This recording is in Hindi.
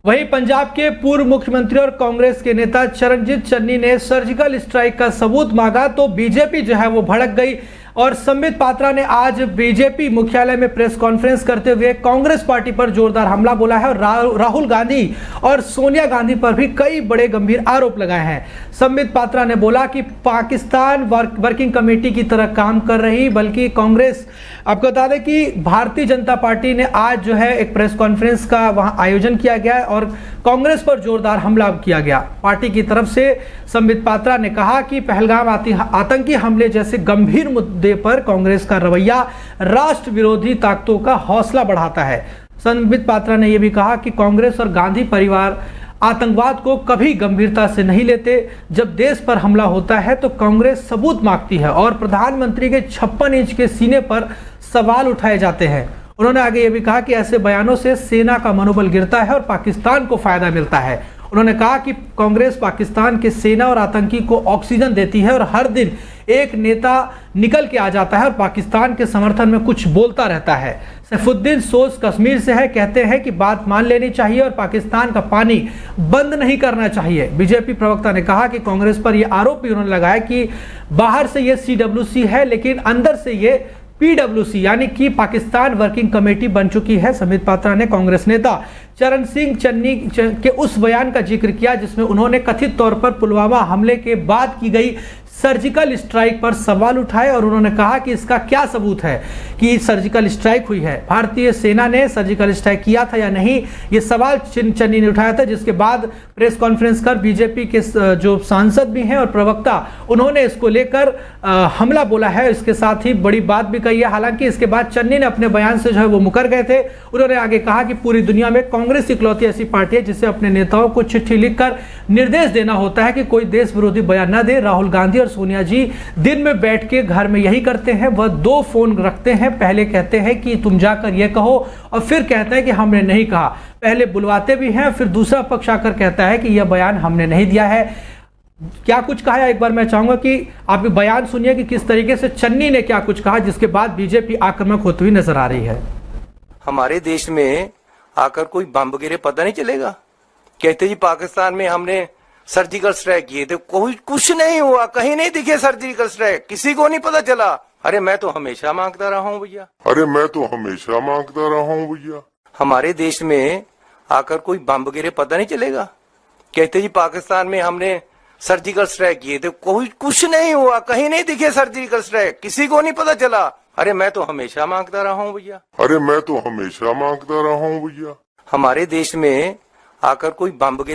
वहीं पंजाब के पूर्व मुख्यमंत्री और कांग्रेस के नेता चरणजीत चन्नी ने सर्जिकल स्ट्राइक का सबूत मांगा तो बीजेपी जो है वो भड़क गई और संबित पात्रा ने आज बीजेपी मुख्यालय में प्रेस कॉन्फ्रेंस करते हुए कांग्रेस पार्टी पर जोरदार हमला बोला है और राहुल गांधी और सोनिया गांधी पर भी कई बड़े गंभीर आरोप लगाए हैं। संबित पात्रा ने बोला कि पाकिस्तान वर्किंग कमेटी की तरह काम कर रही, बल्कि कांग्रेस, आपको बता दें कि भारतीय जनता पार्टी ने आज जो है एक प्रेस कॉन्फ्रेंस का वहां आयोजन किया गया और कांग्रेस पर जोरदार हमला किया गया। पार्टी की तरफ से संबित पात्रा ने कहा कि पहलगाम आतंकी हमले जैसे गंभीर मुद्दे पर कांग्रेस का रवैया राष्ट्र विरोधी ताकतों का हौसला बढ़ाता है। संबित पात्रा ने यह भी कहा कि कांग्रेस और गांधी परिवार आतंकवाद को कभी गंभीरता से नहीं लेते। जब देश पर हमला होता है तो कांग्रेस सबूत मांगती है और प्रधानमंत्री के 56 इंच के सीने पर सवाल उठाए जाते हैं। उन्होंने आगे ये भी कहा कि ऐसे बयानों से सेना का मनोबल गिरता है और पाकिस्तान को फायदा मिलता है। उन्होंने कहा कि कांग्रेस पाकिस्तान के सेना और आतंकी को ऑक्सीजन देती है और हर दिन एक नेता निकल के आ जाता है और पाकिस्तान के समर्थन में कुछ बोलता रहता है। सैफुद्दीन सोज कश्मीर से है, कहते हैं कि बात मान लेनी चाहिए और पाकिस्तान का पानी बंद नहीं करना चाहिए। बीजेपी प्रवक्ता ने कहा कि कांग्रेस पर यह आरोप भी उन्होंने लगाया कि बाहर से ये CWC है लेकिन अंदर से ये PWC यानी कि पाकिस्तान वर्किंग कमेटी बन चुकी है। संबित पात्रा ने कांग्रेस नेता चरण सिंह चन्नी के उस बयान का जिक्र किया जिसमें उन्होंने कथित तौर पर पुलवामा हमले के बाद की गई सर्जिकल स्ट्राइक पर सवाल उठाए और उन्होंने कहा कि इसका क्या सबूत है कि सर्जिकल स्ट्राइक हुई है, भारतीय सेना ने सर्जिकल स्ट्राइक किया था या नहीं, ये सवाल चन्नी ने उठाया था। जिसके बाद प्रेस कॉन्फ्रेंस कर बीजेपी के जो सांसद भी हैं और प्रवक्ता, उन्होंने इसको लेकर हमला बोला है। इसके साथ ही बड़ी बात भी कही है। हालांकि इसके बाद चन्नी ने अपने बयान से जो है वो मुकर गए थे। उन्होंने आगे कहा कि पूरी दुनिया में कांग्रेस इकलौती ऐसी पार्टी है जिसे अपने नेताओं को चिट्ठी लिखकर निर्देश देना होता है कि कोई देश विरोधी बयान न दे। राहुल गांधी और सोनिया जी दिन में बैठ के घर में यही करते हैं। वह 2 फोन रखते हैं, पहले कहते हैं कि तुम जाकर यह कहो और फिर कहते हैं कि हमने नहीं कहा। पहले बुलवाते भी हैं, फिर दूसरा पक्ष आकर कहता है कि यह बयान हमने नहीं दिया है। क्या कुछ कहा है, एक बार मैं चाहूंगा कि आप बयान सुनिए कि किस तरीके से चन्नी ने क्या कुछ कहा, जिसके बाद बीजेपी आक्रामक होती हुई नजर आ रही है। हमारे देश में आकर कोई बम गिरे पता नहीं चलेगा। कहते जी पाकिस्तान में हमने सर्जिकल स्ट्राइक किए थे, कोई कुछ नहीं हुआ, कहीं नहीं दिखे सर्जिकल स्ट्राइक, किसी को नहीं पता चला। अरे मैं तो हमेशा मांगता रहा हूँ भैया, हमारे देश में आकर कोई बम गिरे पता नहीं चलेगा। कहते जी पाकिस्तान में हमने सर्जिकल स्ट्राइक किए थे, कोई कुछ नहीं हुआ, कहीं नहीं दिखे सर्जिकल स्ट्राइक, किसी को नहीं पता चला। अरे मैं तो हमेशा मांगता रहा हूँ भैया, हमारे देश में आकर कोई बम गिरे